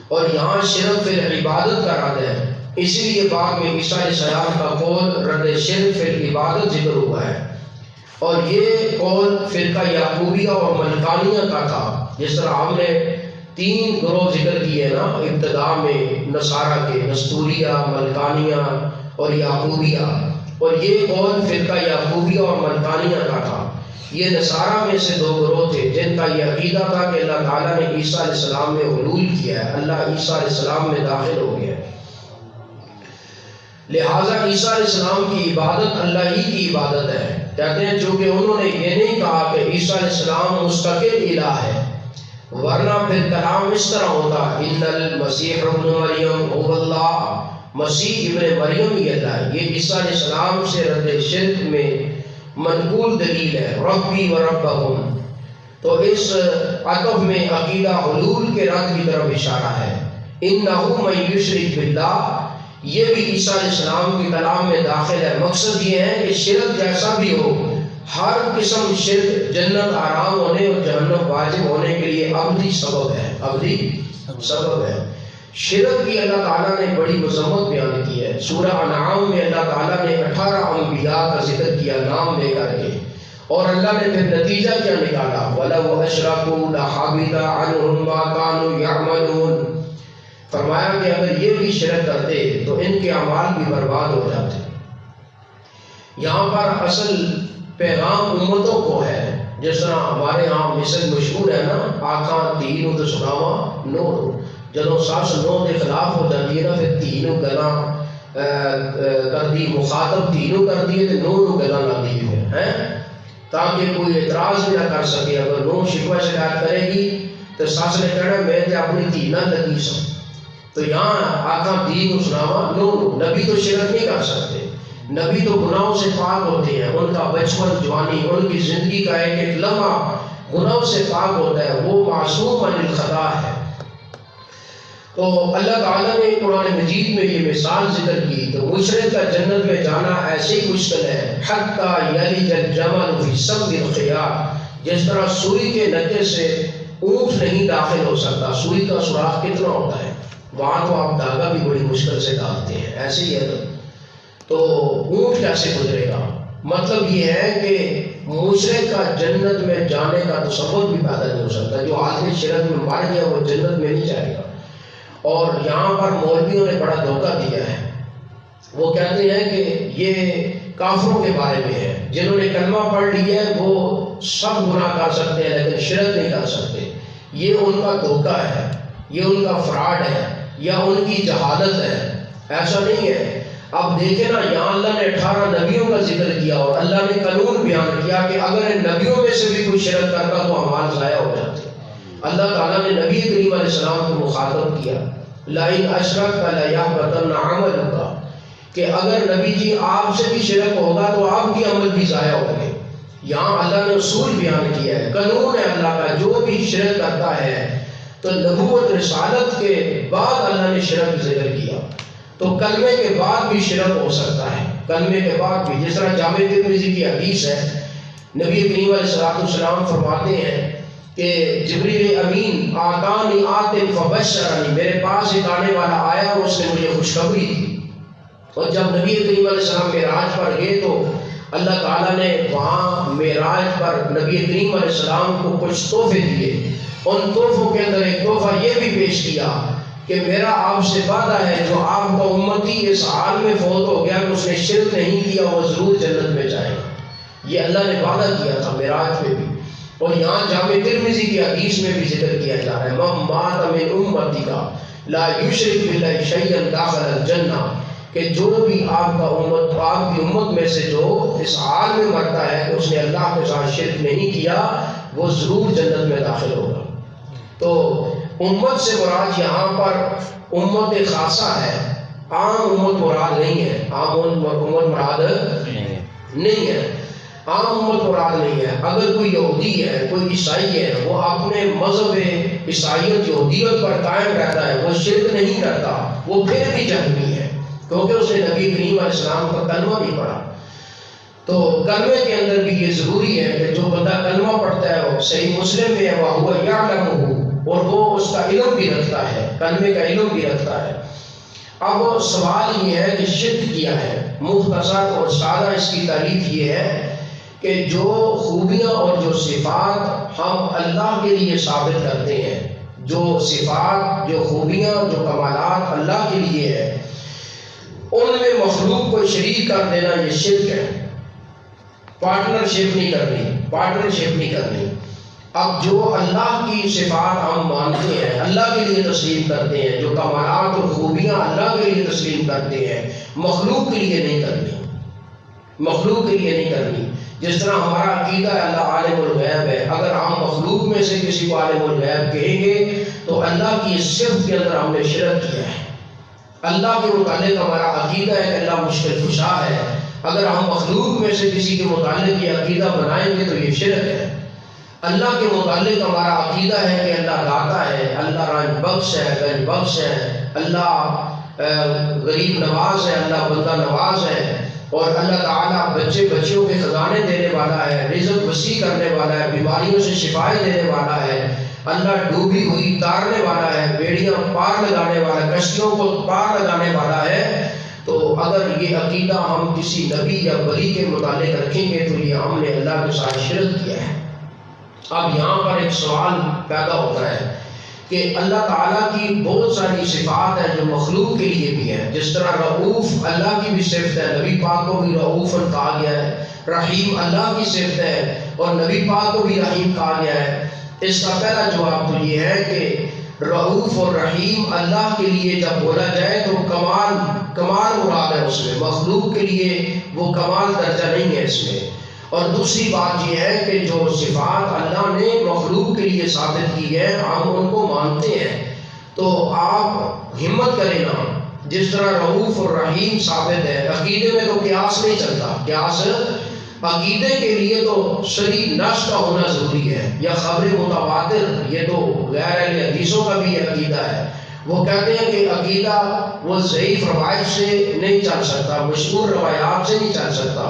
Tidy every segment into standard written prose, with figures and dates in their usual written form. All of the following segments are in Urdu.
اور یہاں شرک فی العبادت کا رد ہے، اسی لیے بعد میں عیسیٰ علیہ السلام کا قول رد شرک فی العبادت ذکر ہوا ہے۔ اور یہ قول فرقہ یعقوبیہ اور ملکانیہ کا تھا، جس طرح ہم نے 3 گروہ ذکر کیے نا ابتدا میں نصارہ کے، نستوریہ، ملکانیہ اور یعقوبیہ، اور یہ قول فرقہ یعقوبیہ اور ملکانیہ کا تھا۔ یہ نصارہ میں سے 2 گروہ تھے جن کا یہ عقیدہ تھا کہ اللہ تعالیٰ نے عیسیٰ علیہ السلام میں حلول کیا ہے، اللہ عیسیٰ علیہ السلام میں داخل ہو گیا ہے، لہٰذا عیسیٰ علیہ السلام کی عبادت اللہ ہی کی عبادت ہے۔ کہتے ہیں چونکہ انہوں نے یہ نہیں کہا کہ عیسیٰ علیہ السلام مستقل الہ ہے، ورنہ پھر کلام اس طرح ہوتا ان المسیح ابن مریم هو اللہ، مسیح ابن مریم ہی اللہ ہے۔ یہ عیسیٰ علیہ السلام سے رد شرک میں منقول دلیل ہے، ربی و ربکم، تو اس عطف میں عقیدہ حلول کے رد کی طرف اشارہ ہے۔ انہ من یشرک باللہ، یہ بھی عیسیٰ علیہ السلام کے کلام میں داخل ہے۔ مقصد یہ ہے کہ شرک جیسا بھی ہو، ہر قسم شرک جنت حرام ہونے اور جہنم واجب ہونے کے لیے ابدی سبب ہے، ابدی سبب ہے۔ شرک کی اللہ تعالیٰ نے بڑی مذمت بیان کی ہے۔ سورہ انعام میں اللہ تعالیٰ نے 18 انبیاء کا ذکر کیا نام لے کر کے، اور اللہ نے پھر نتیجہ کیا نکالا، وَلَوْ أَشْرَكُوا لَحَبِطَ عَنْهُمْ مَا كَانُوا يَعْمَلُونَ، فرمایا کہ اگر یہ بھی شرک کرتے تو ان کے اعمال بھی برباد ہو جاتے۔ یہاں پر اصل پیغام امتوں کو ہے، جس طرح ہمارے ہاں مثل مشہور ہے نا، آنکھاں تین تو سناوا نور، جدوں ساس نو کے خلاف ہو جاتی ہے نا، پھر تینوں گلا کر دی، مخاطب تینوں کر دیے تو نو گلا نہ دی ہے، تاکہ کوئی اعتراض بھی نہ کر سکے۔ اگر نو شکوہ شکایت کرے گی تو ساس نے کہنا میں تے اپنی دھی نہ لگی سا، تو یہاں آقا دین سناوا نو، نبی تو شرک نہیں کر سکتے، نبی تو گناہوں سے پاک ہوتے ہیں، ان کا بچپن جوانی ان کی زندگی کا ایک ایک لمحہ گناہوں سے پاک ہوتا ہے، وہ معصوم عن الخطا ہے۔ تو اللہ تعالیٰ نے قرآن مجید میں یہ مثال ذکر کی، تو مشرک کا جنت میں جانا ایسے ہی مشکل ہے، حتیٰ یلج الجمل فی سم الخیاط، جس طرح سوئی کے نکے سے اونٹ نہیں داخل ہو سکتا، سوئی کا سوراخ کتنا ہوتا ہے، وہاں تو آپ دھاگا بھی بڑی مشکل سے ڈالتے ہیں، ایسے ہی ہے تو اونٹ کیسے گزرے گا؟ مطلب یہ ہے کہ مشرک کا جنت میں جانے کا تصور بھی پیدا نہیں ہو سکتا، جو عالم شرک میں مر گیا وہ جنت میں نہیں جائے گا۔ اور یہاں پر مولویوں نے بڑا دھوکہ دیا ہے، وہ کہتے ہیں کہ یہ کافروں کے بارے میں ہے، جنہوں نے کلمہ پڑھ لیا ہے وہ سب گناہ کر سکتے ہیں لیکن شرک نہیں کر سکتے۔ یہ ان کا دھوکہ ہے، یہ ان کا فراڈ ہے، یا ان کی جہالت ہے، ایسا نہیں ہے۔ اب دیکھیں نا، یہاں اللہ نے 18 نبیوں کا ذکر کیا اور اللہ نے قانون بیان کیا کہ اگر ان نبیوں میں سے بھی کوئی شرک کرتا تو اعمال ضائع ہو جاتے۔ اللہ تعالیٰ نے نبی کریم علیہ السلام کو مخاطب کیا، لَئِنْ أَشْرَكْتَ لَيَحْبَطَنَّ عَمَلُكَ، کہ اگر نبی جی آپ سے بھی شرک ہوگا تو آپ کی عمل بھی ضائع ہوں گے۔ یہاں اللہ نے اصول بیان کیا ہے، قانون ہے اللہ کا، جو بھی شرک کرتا ہے تو نبوت رسالت کے بعد اللہ نے شرک ذکر کیا، تو کلمے کے بعد بھی شرک ہو سکتا ہے، کلمے کے بعد بھی، جس طرح جامع ترمذی کی حدیث ہے، نبی کریم علیہ السلام فرماتے ہیں کہ جبریل امین آتانی آتن فبشرنی، میرے پاس ایک آنے والا آیا اور اس نے مجھے خوشخبری دی۔ اور جب نبی کریم علیہ السلام معراج پر گئے تو اللہ تعالیٰ نے وہاں معراج پر نبی کریم علیہ السلام کو کچھ تحفے دیے، ان تحفوں کے اندر ایک تحفہ یہ بھی پیش کیا کہ میرا آپ سے وعدہ ہے جو آپ کا امتی اس حال میں فوت ہو گیا کہ اس نے شرک نہیں کیا وہ ضرور جنت میں جائے گا۔ یہ اللہ نے وعدہ کیا تھا معراج میں بھی، اور یہاں جامع ترمذی کی حدیث میں بھی ذکر کیا جا رہا ہے، من مات من امتی کا لا یشرک باللہ شیئا دخل الجنہ، کہ جو بھی آپ کا امت، آپ کی امت میں سے جو اس حال میں مرتا ہے کہ اس نے اللہ کے ساتھ شرک نہیں کیا وہ ضرور جنت میں داخل ہوگا۔ تو امت سے مراد یہاں پر امت خاصہ ہے، عام امت مراد نہیں ہے، عام امت مراد نہیں ہے، عام امت مراد نہیں ہے۔ اگر کوئی یہودی ہے، کوئی عیسائی ہے، وہ اپنے مذہب عیسائیت یہودیت پر قائم رہتا ہے، وہ شرک نہیں کرتا، وہ پھر بھی جہنمی ہے، کیونکہ اس نے نبی کریم علیہ السلام کا کلمہ بھی پڑھا۔ تو کلمے کے اندر بھی یہ ضروری ہے کہ جو بندہ کلمہ پڑھتا ہے وہ صحیح مسلم میں ہے، وَهُوَ يَعْلَمُهُ اور وہ اس کا علم بھی رکھتا ہے، کلمے کا علم بھی رکھتا ہے۔ اب سوال یہ ہے کہ شرک کیا ہے؟ مختصر اور سادہ اس کی تعریف یہ ہے کہ جو خوبیاں اور جو صفات ہم اللہ کے لیے ثابت کرتے ہیں، جو صفات، جو خوبیاں، جو کمالات اللہ کے لیے ہے، ان میں مخلوق کو شریک کر دینا یہ شرک ہے۔ پارٹنرشپ نہیں کرنی۔ اب جو اللہ کی صفات ہم مانتے ہیں، اللہ کے لیے تسلیم کرتے ہیں، جو کمالات اور خوبیاں اللہ کے لیے تسلیم کرتے ہیں، مخلوق کے لیے نہیں کرنی۔ جس طرح ہمارا عقیدہ ہے اللہ عالم الغیب ہے، اگر ہم مخلوق میں سے کسی کو عالم الغیب کہیں گے تو اللہ کی صفت کے اندر ہم نے شرک کیا ہے۔ اللہ کے متعلق ہمارا عقیدہ ہے کہ اللہ مشکل کشا ہے، اگر ہم مخلوق میں سے کسی کے متعلق یہ عقیدہ بنائیں گے تو یہ شرک ہے۔ اللہ کے متعلق ہمارا عقیدہ ہے کہ اللہ داتا ہے، اللہ رحم بخش ہے، گنج بخش ہے، اللہ غریب نواز ہے، اللہ بندہ نواز ہے، اور اللہ تعالیٰ بچوں کے خزانے دینے والا ہے، رزق وسیع کرنے والا ہے، بیماریوں سے شفائیں دینے والا ہے، اللہ ڈوبی ہوئی تارنے والا ہے، بیڑیاں پار لگانے والا ہے، کشتیوں کو پار لگانے والا ہے۔ تو اگر یہ عقیدہ ہم کسی نبی یا ولی کے متعلق رکھیں گے تو یہ ہم نے اللہ کے ساتھ شرک کیا ہے۔ اب یہاں پر ایک سوال پیدا ہوتا ہے کہ اللہ تعالیٰ کی بہت ساری صفات ہیں جو مخلوق کے لیے بھی ہیں، جس طرح رؤوف اللہ کی بھی صفت ہے، نبی پاک کو بھی رؤوف کہا گیا ہے، رحیم اللہ کی صفت ہے اور نبی پاک کو بھی رحیم کہا گیا ہے۔ اس کا پہلا جواب تو یہ ہے کہ رؤوف اور رحیم اللہ کے لیے جب بولا جائے تو کمال مراد ہے اس میں، مخلوق کے لیے وہ کمال درجہ نہیں ہے اس میں۔ اور دوسری بات یہ ہے کہ جو صفات اللہ نے مخلوق کے لیے ثابت کی ہے ہم ان کو مانتے ہیں، تو آپ ہمت کریں نا، جس طرح رؤوف اور رحیم ثابت ہے، عقیدے میں تو قیاس نہیں چلتا۔ قیاس عقیدے کے لیے تو صحیح نص کا ہونا ضروری ہے، یا خبر متواتر، یہ تو غیر اہل حدیثوں کا بھی عقیدہ ہے۔ وہ کہتے ہیں کہ عقیدہ وہ ضعیف روایت سے نہیں چل سکتا، مشہور روایات سے نہیں چل سکتا،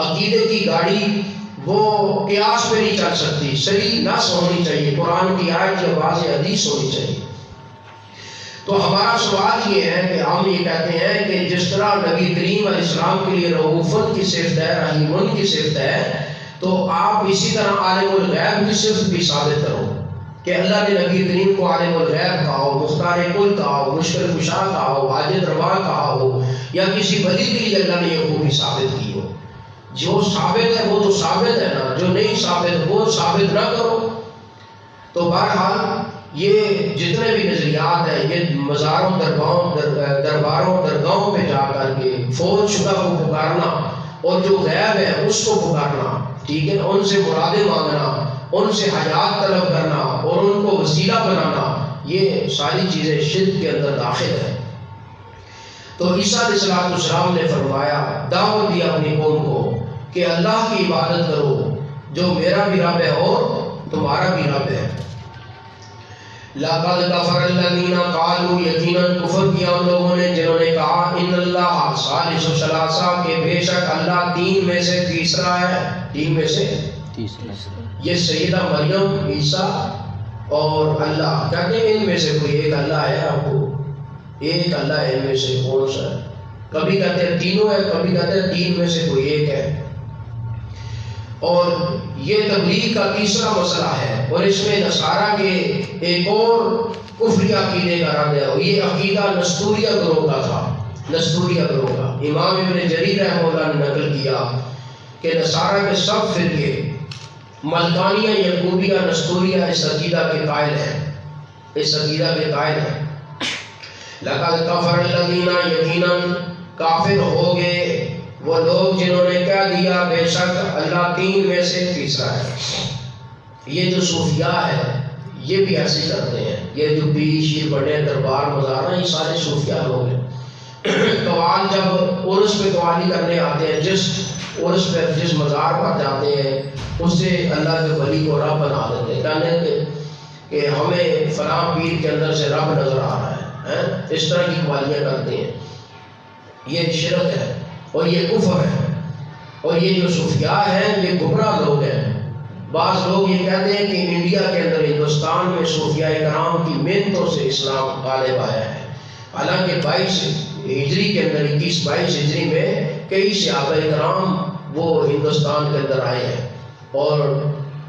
عقیدے کی گاڑی وہ قیاس پہ نہیں چل سکتی، صحیح نص ہونی چاہیے، قرآن کی آیت یا واضح حدیث ہونی چاہیے۔ تو ہمارا سوال یہ ہے کہ ہم یہ کہتے ہیں کہ جس طرح نبی کریم علیہ السلام کے لیے رؤوفن کی صفت ہے، رحیمن کی صفت ہے، تو آپ اسی طرح عالم الغیب کی صفت بھی ثابت کرو کہ اللہ نے نبی کریم کو عالم الغیب کہا ہو، مختار کل کہا ہو، مشکل کشا کہا ہو، حاجت روا کہا ہو، یا کسی ولی کے لیے اللہ نے یہ خوبی ثابت کی ہو۔ جو ثابت ہے وہ تو ثابت ہے نا، جو نہیں ثابت وہ ثابت نہ کرو۔ تو بہرحال یہ جتنے بھی نظریات ہیں یہ مزاروں درباروں درگاہوں پہ جا کر کے فوج شدہ کو پکارنا اور جو غیب ہے اس کو پکارنا، ٹھیک ہے، ان سے مرادیں مانگنا، ان سے حاجات طلب کرنا اور ان کو وسیلہ بنانا، یہ ساری چیزیں شرک کے اندر داخل ہیں۔ تو عیسیٰ علیہ السلام نے فرمایا، دعوت دیا اپنی قوم کو کہ اللہ کی عبادت کرو جو میرا بھی رب ہے اور تمہارا بھی رب ہے۔ لَقَدْ كَفَرَ الَّذِينَ قَالُوا، یقیناً کفر کیا ان لوگوں نے جنہوں نے کہا ان اللہ ثالث ثلاثہ، کہ بے شک اللہ تین میں سے تیسرا ہے، تین میں سے تیسرا۔ یہ سیدہ مریم، عیسیٰ اور اللہ کہتے ہیں ان میں سے کوئی ایک اللہ ہے، آپ کو ایک اللہ ہے، ان میں سے کون سا ہے؟ کبھی کہتے ہیں تینوں ہے، کبھی کہتے ہیں تین میں سے کوئی ایک ہے۔ اور یہ تبلیغ کا تیسرا مسئلہ ہے، اور اس میں نصارہ کے ایک اور کفری عقیدے کا رد ہے، اور یہ عقیدہ نستوریہ گروہ کا تھا، نستوریہ گروہ کا۔ امام ابن جریر رحمہ اللہ نے نقل کیا کہ نصارہ کے سب فرقے ملکانیہ، یعقوبیہ، نستوریہ اس عقیدہ کے قائل ہیں، اس عقیدہ کے قائل ہیں۔ لَقَدْ كَفَرَ الَّذِينَ، یقیناً کافر ہو گئے وہ لوگ جنہوں نے کہہ دیا بے شک اللہ تین میں سے تیسرا ہے۔ یہ جو صوفیاء ہے یہ بھی ایسے کرتے ہیں، یہ جو پیر شیر بڑے دربار مزار ہیں یہ سارے صوفیاء لوگ ہیں۔ قوال جب عرس پہ قوالی کرنے آتے ہیں، جس عرس پہ جس مزار پر جاتے ہیں اس سے اللہ کے ولی کو رب بنا دیتے ہیں، کہنے کہ ہمیں فلاں پیر کے اندر سے رب نظر آ رہا ہے، اس طرح کی قوالیاں کرتے ہیں۔ یہ شرک ہے اور یہ کفر ہے، اور یہ جو صوفیاء ہیں یہ گمراہ لوگ ہیں، بعض لوگ یہ کہتے ہیں کہ انڈیا کے اندر ہندوستان میں صوفیاء کرام کی محنتوں سے اسلام غالب آیا ہے، حالانکہ 22 ہجری کے اندر 21-22 ہجری میں کئی صحابہ کرام وہ ہندوستان کے اندر آئے ہیں، اور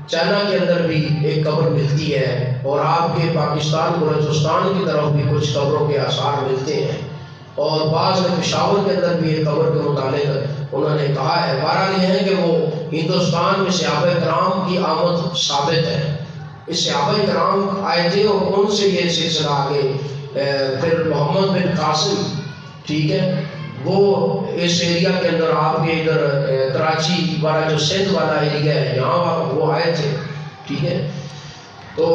چائنا کے اندر بھی ایک قبر ملتی ہے، اور آپ کے پاکستان بلوچستان کی طرف بھی کچھ قبروں کے آثار ملتے ہیں، اور بعض نے پشاور کے اندر بھی ایک قبر کے متعلق انہوں نے کہا ہے۔ بہرحال یہ ہے کہ وہ ہندوستان میں صحابہ کرام کی آمد ثابت ہے، اس صحابہ کرام آئے تھے، اور ان سے یہ سلسلہ آگے پھر محمد بن قاسم، ٹھیک ہے، وہ اس ایریا کے اندر آپ کے ادھر کراچی والا جو سندھ والا ایریا ہے یہاں وہ آئے تھے، ٹھیک ہے۔ تو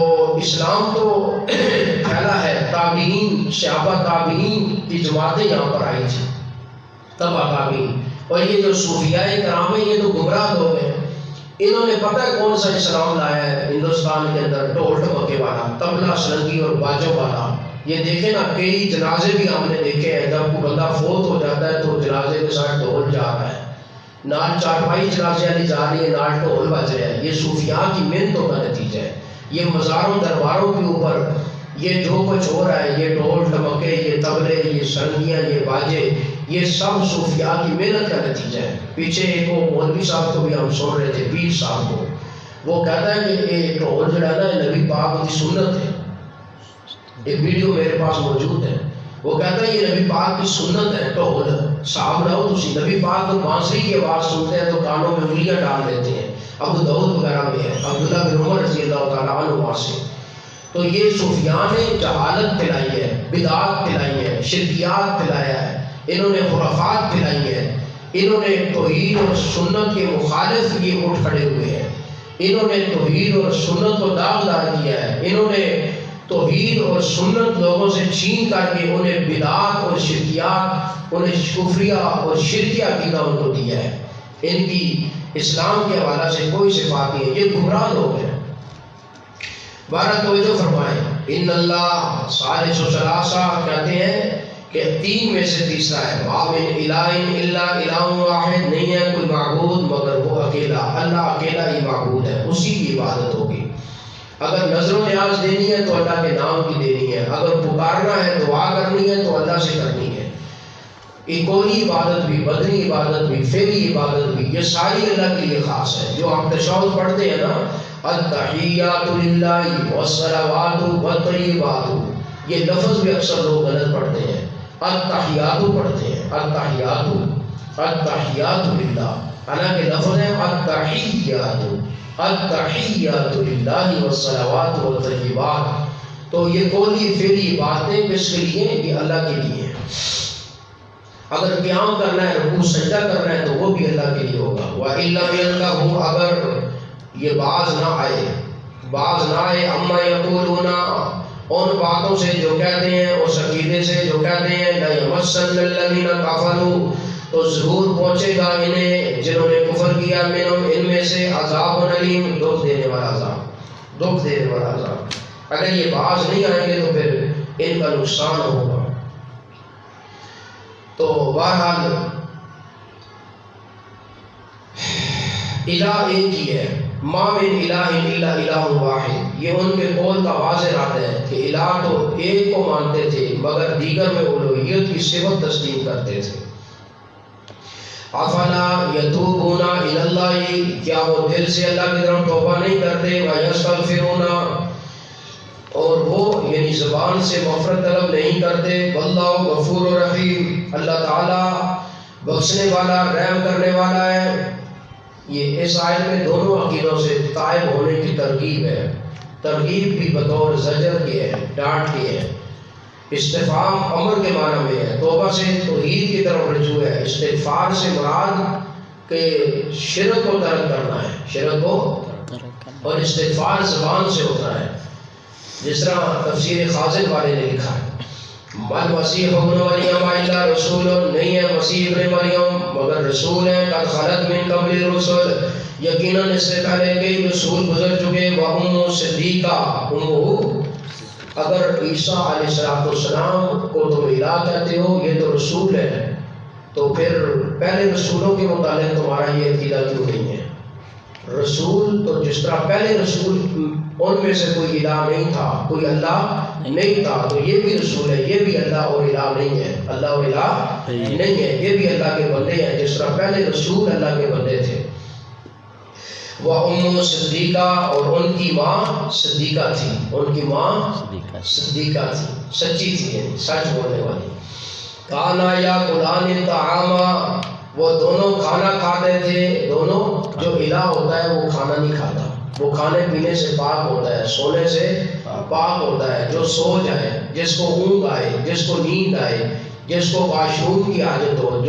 اسلام تو پھیلا ہے، تابعین، صحابہ تابعین کی جماعتیں یہاں پر آئی تھی، تبع تابعین، اور یہ جو صوفیاء کرام ہیں یہ تو گمراہ لوگ ہیں، انہوں نے پتہ ہے کون سا اسلام لایا ہے ہندوستان کے اندر، ڈھول ڈھمکے والا، طبلہ سرنگی اور باجوں والا۔ یہ دیکھیں نا، کئی جنازے بھی ہم نے دیکھے ہیں، جب کوئی بندہ فوت ہو جاتا ہے تو جنازے کے ساتھ ڈھول جا رہا ہے، نال چارپائی جنازے والی جا رہی ہے، نال ڈھول بج رہا ہے۔ یہ صوفیاء کی محنتوں کا نتیجہ ہے، یہ مزاروں درباروں کے اوپر یہ جو کچھ ہو رہا ہے، یہ ڈھول ڈھمکے، یہ طبلے، یہ سرنگیاں، یہ باجے، یہ سب صوفیاء کی محنت کا نتیجہ ہے۔ پیچھے ایک وہ مولوی صاحب کو بھی ہم سن رہے تھے، پیر صاحب کو، وہ کہتا ہے کہ یہ ڈھول جو ہے نا نبی پاک کی سنت ہے، ایک ویڈیو میرے پاس موجود ہے، وہ کہتا ہے یہ نبی پاک کی سنت ہے ڈھول، صاحب رہو تسی نبی پاک کو بانسری کی آواز سنتے ہیں تو کانوں میں انگلیاں ڈال لیتے ہیں، ابو داؤد وغیرہ میں ہے، عبداللہ بن عمر رضی اللہ تعالیٰ عنہ سے۔ تو یہ صوفیاء نے جہالت پھیلائی ہے، بدعات پھیلائی ہے، شرکیات پھیلایا ہے، انہوں نے خرافات پھیلائی ہے، انہوں نے توحید اور سنت کے مخالف یہ اٹھ کھڑے ہوئے ہیں، انہوں نے توحید اور سنت کو داغدار کیا ہے، انہوں نے توحید اور سنت لوگوں سے چھین کر کے انہیں بدعات اور شرکیات، انہیں کفریہ اور شرکیہ عقیدہ ان کو دیا ہے، ان کی اسلام کے حوالے سے کوئی صفات نہیں ہے، یہ گمراہ لوگ ہیں۔ بارہ توجہ فرمائیں، ان اللہ ثالث ثلاثہ، کہتے ہیں کہ تین میں سے تیسرا ہے، ما من الہ الا الہ واحد، نہیں ہے کوئی معبود مگر وہ اکیلا، اللہ اکیلا ہی معبود ہے، اسی کی عبادت ہوگی۔ اگر نظر و نیاز دینی ہے تو اللہ کے نام کی دینی ہے، اگر پکارنا ہے دعا کرنی ہے تو اللہ سے کرنی ہے، قولی عبادت بھی، بدنی عبادت بھی، فعلی عبادت بھی، یہ ساری اللہ کے لیے خاص ہے۔ جو ہم تشہد پڑھتے ہیں نا، التحیات للہ والصلوات والطیبات، یہ لفظ بھی اکثر لوگ غلط پڑھتے ہیں، التحیات پڑھتے ہیں، التحیات للہ، حالانکہ لفظ ہے التحیات للہ والصلوات والطیبات۔ تو یہ قولی فعلی باتیں کس کے لیے؟ یہ اللہ کے لیے ہیں۔ اگر قیام کرنا ہے، رکوع سجدہ کرنا ہے تو وہ بھی اللہ کے لیے ہوگا۔ وَإِن لَّمْ يَنْتَهُوا، اگر یہ باز نہ آئے اما یقولون، ان باتوں سے جو کہتے ہیں، اس عقیدے سے جو کہتے ہیں، لَيَمَسَّنَّ الَّذِينَ كَفَرُوا، تو ضرور پہنچے گا انہیں جنہوں نے کفر کیا، منہم ان میں سے، عذاب علیم، دکھ دینے والا عذاب۔ اگر یہ باز نہیں آئیں گے تو پھر ان کا نقصان ہوگا۔ تو بہرحال الہ ایک ہی ہے، ما من الہ الا الہ واحد، یہ ان کے قول کا واضح رد ہے کہ الہ تو ایک کو مانتے تھے مگر دیگر میں الوہیت کی صفت تسلیم کرتے تھے۔ افلا یتوبون الی اللہ، کیا وہ دل سے اللہ کی طرف توبہ نہیں کرتے، ویستغفرون، اور وہ یعنی زبان سے مغفرت طلب نہیں کرتے، واللہ غفور رحیم، اللہ تعالیٰ بخشنے والا رحم کرنے والا ہے۔ یہ اس آیت میں دونوں عقیدوں سے طائب ہونے کی ترغیب ہے، ترغیب بھی بطور زجر کے ہے، ڈانٹ کے ہے۔ استفہام امر کے معنی میں ہے، توبہ سے توحید کی طرف رجوع ہے، استغفار سے مراد کہ شرک کو ترک کرنا ہے، شرک کو، اور استغفار زبان سے ہوتا ہے، جس طرح تفسیر خازن والے نے لکھا ہے، مل مسیح ابن مریم الا رسول، نہیں ہے مسیح ابن مریم مگر رسول ہے، قد خلت من قبل الرسل، یقیناً اس سے پہلے کئی رسول گزر چکے، وام صدیقہ، اگر عیسیٰ علیہ السلام کو تم الہ کہتے ہو، یہ تو رسول ہے، تو پھر پہلے رسولوں کے متعلق تمہارا یہ عقیدہ کیوں نہیں ہے؟ رسول تو جس طرح پہلے رسول ان میں سے کوئی الہ نہیں تھا، کوئی اللہ نہیں تھا، تو یہ بھی رسول ہے، یہ بھی اللہ اور الہ نہیں ہے، اللہ اور الہ نہیں ہے، یہ بھی اللہ کے بندے ہیں جس طرح پہلے رسول اللہ کے بندے تھے۔ وہ ام صدیقہ، اور ان کی ماں صدیقہ تھی، ان کی ماں صدیقہ تھی، سچی تھی، یعنی سچ بولنے والی۔ کانا یا قرآن طعاما، وہ دونوں کھانا کھاتے تھے، دونوں، جو الہ ہوتا ہے وہ کھانا نہیں کھاتا، وہ کھانے پینے سے پاک ہوتا ہے، سونے سے پاک ہوتا ہے، جو سو جائے، جس کو اونگ آئے، جس کو نیند آئے، جس کو واش روم کی عادت ہو،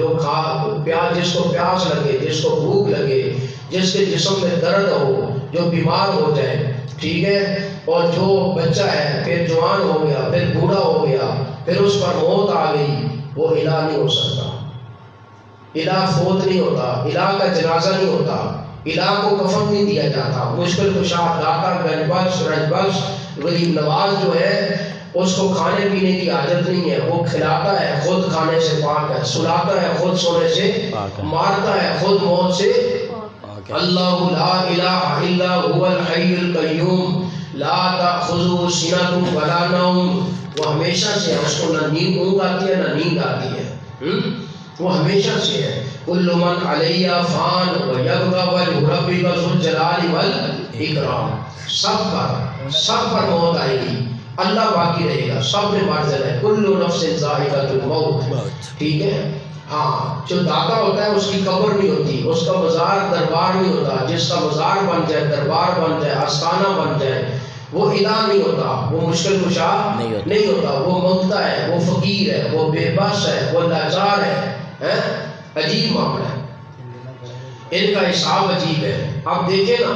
جس کو پیاس لگے، جس کو بھوک لگے، جس کے جسم میں درد ہو، جو بیمار ہو جائے، ٹھیک ہے، اور جو بچہ ہے پھر جوان ہو گیا، پھر بوڑھا ہو گیا، پھر اس پر موت آ گئی، وہ الہ نہیں ہو سکتا۔ الہ فوت نہیں ہوتا، الہ کا جنازہ نہیں ہوتا، الہ کو کفن نہیں دیا جاتا۔ مشکل کشا، داتا، گنج بخش، رنج بخش، غریب نواز جو ہے اس کو کھانے پینے کی عادت نہیں ہے، وہ کھلاتا ہے، خود کھانے سے پاک ہے، سلاتا ہے، خود سونے سے مارتا ہے، خود موت سے۔ اللہ لا الہ الا هو الحی القیوم لا تأخذہ سنۃ ولا نوم، وہ ہمیشہ سے ہے، اس کو نہ نیند اونگ آتی ہے نہ نیند آتی ہے، وہ ہمیشہ سے ہے۔ کل من علیہ فان ویبقی وجہ ربک ذو الجلال والاکرام، سب پر موت آئے گی، اللہ باقی رہے گا، سب نے مر جانا ہے، کل نفس ذائقۃ الموت، ٹھیک ہے۔ ہاں، جو داتا ہوتا ہے اس کی قبر نہیں ہوتی، اس کا مزار دربار نہیں ہوتا، جس کا مزار بن جائے، دربار بن جائے، آستانہ بن جائے، وہ الہ نہیں ہوتا، وہ مشکل کشا نہیں ہوتا، وہ منگتا ہے، وہ فقیر ہے، وہ بے بس ہے، وہ لاچار ہے، عجیب معاملہ ہے، ان کا حساب عجیب ہے۔ اب دیکھیں نا،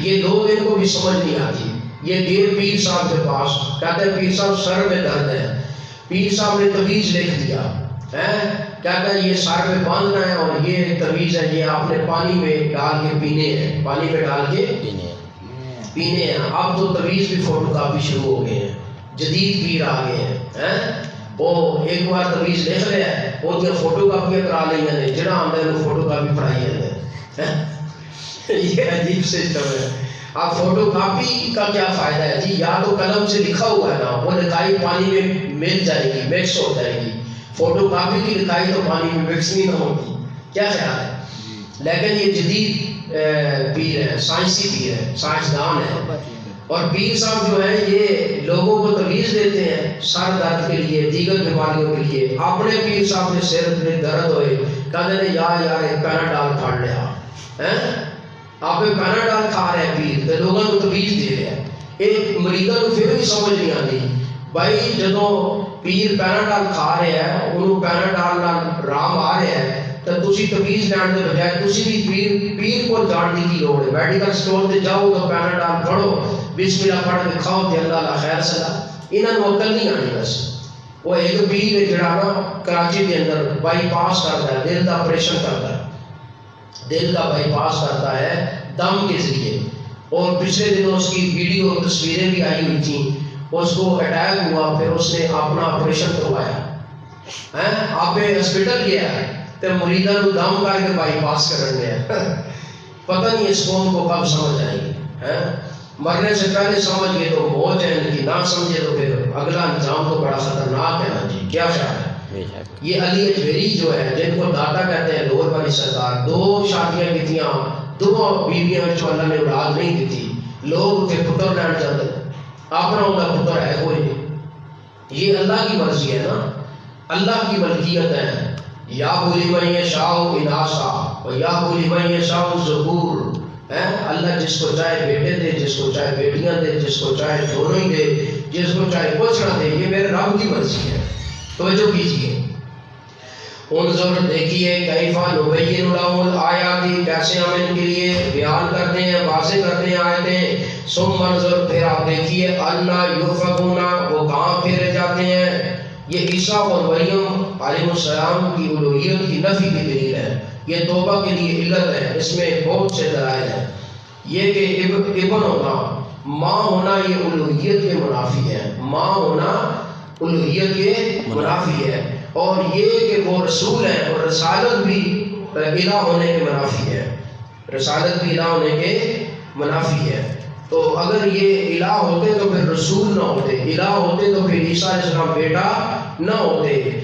یہ لوگ ان کو بھی سمجھ نہیں آتی، یہ گئے پیر صاحب کے پاس، کہتے ہیں پیر صاحب سر میں درد ہے، پیر صاحب نے تویز لکھ دیا، کہتا ہے یہ سر میں باندھنا ہے، اور یہ تویز ہے، یہ آپ نے پانی میں ڈال کے پینے ہیں، پانی میں ڈال کے پینے ہیں۔ اب تو تویز بھی فوٹو کاپی شروع ہو گئے ہیں، جدید پیر آ گئے ہیں، وہ ایک بار تویز لکھ لیا ہے، وہ جو فوٹو کاپیاں کرا لیں گے، جڑا آتا ہے وہ فوٹو کاپی پڑھائی ہے، یہ عجیب سسٹم ہے۔ اب فوٹو کاپی کا کیا فائدہ ہے جی؟ یا تو قلم سے لکھا ہوا ہے نا، وہ لکھائی پانی میں مل جائے گی، مکس ہو جائے گی، فوٹو کاپی کی لکھائی تو پانی میں مکس نہیں نہ ہوگی، کیا خیال ہے؟ لیکن یہ جدید پیر ہے، سائنسی پیر ہے، سائنسدان ہے، اور پیر صاحب جو ہے یہ لوگوں کو تویز دیتے ہیں سر درد کے لیے، دیگر بیماریوں کے لیے۔ اپنے پیر صاحب نے سر میں درد ہوئے، کہتے ہیں یار ایک پیناڈال پھاڑ لیا، آپ پیناڈال کھا رہے ہیں پیر، تو لوگوں کو تویز دے رہے ہیں۔ ایک مریضوں کو پھر بھی سمجھ نہیں آتی، بھائی جدوں پیر پیناڈال کھا رہے ہیں، انہوں پیناڈال نال رام آ رہے ہیں، تو تسی تویز لین کے بجائے تسی بھی پیر کو جاننے کی لوڑ ہے۔ میڈیکل سٹور تے جاؤ تو پیناڈال پڑھو، بسم اللہ پڑھ کے کھاؤ تے اللہ لا خیر سلا۔ انہاں نوں عقل نہیں آنی بس۔ وہ ایک پیر ہے جڑا نا کراچی کے اندر بائی پاس کرتا ہے، دل کا آپریشن کرتا ہے، دل کا بائی پاس کرتا ہے دم کے ذریعے، اور پچھلے دنوں اس کی ویڈیو تصویریں بھی آئی ہوئی تھیں، اس کو اٹیک ہوا، پھر اس نے اپنا آپریشن کروایا، آپ ہاسپٹل گیا تو مریداں کو دم کر کے بائی پاس کرنے گیا۔ پتہ نہیں اس قوم کو کب سمجھ آئے گی، مرنے سے پہلے سمجھ گئے تو موت ہے ان کی، نہ سمجھے تو پھر اگلا انجام تو بڑا خطرناک ہے نا جی، کیا خیال ہے؟ یہ علی اجمیری جو ہے، جن کو داتا کہتے ہیں، لاہور والی سرکار، 2 شادیاں کی تھیں، 2 بیویاں جو اللہ نے اولاد نہیں دی تھی، لوگ پھر پتر لین جاتے، اپنا ان کا پتر ہے کوئی نہیں۔ یہ اللہ کی مرضی ہے نا، اللہ کی ملکیت ہے۔ یا بولی من یشاء اناسا و یا بولی من یشاء ذکور، اللہ جس کو چاہے بیٹے دے، جس کو چاہے بیٹیاں دے، جس کو چاہے دونوں ہی دے، جس کو چاہے کچھ نہ دے، یہ میرے رب کی مرضی ہے۔ توجہ کیجیے، انظر دیکھیے کیفا نبین لہم الآیات، کیسے ہم ان کے لیے بیان کرتے ہیں، واضح کرتے ہیں آیتیں۔ ثم انظر، پھر آپ دیکھیے، انا یؤفکون، وہ کہاں پھیرے جاتے ہیں۔ یہ عیسیٰ اور مریم علیہ السلام کی الوہیت کی نفی کی دلیل ہے، یہ توبہ کے لیے علت ہے، اس میں بہت سے دلائل ہیں۔ یہ کہ ابن ہونا، ماں ہونا، یہ الوہیت کے منافی ہے، ماں ہونا الوہیت کے منافی ہے، اور یہ کہ وہ رسول ہیں اور رسالت بھی الہ ہونے کے منافی ہے۔ رسالت بھی الہ ہونے کے منافی ہے۔ تو اگر یہ الہ ہوتے تو پھر رسول نہ ہوتے، الہ ہوتے تو پھر عیسیٰ علیہ السلام بیٹا نہ ہوتے۔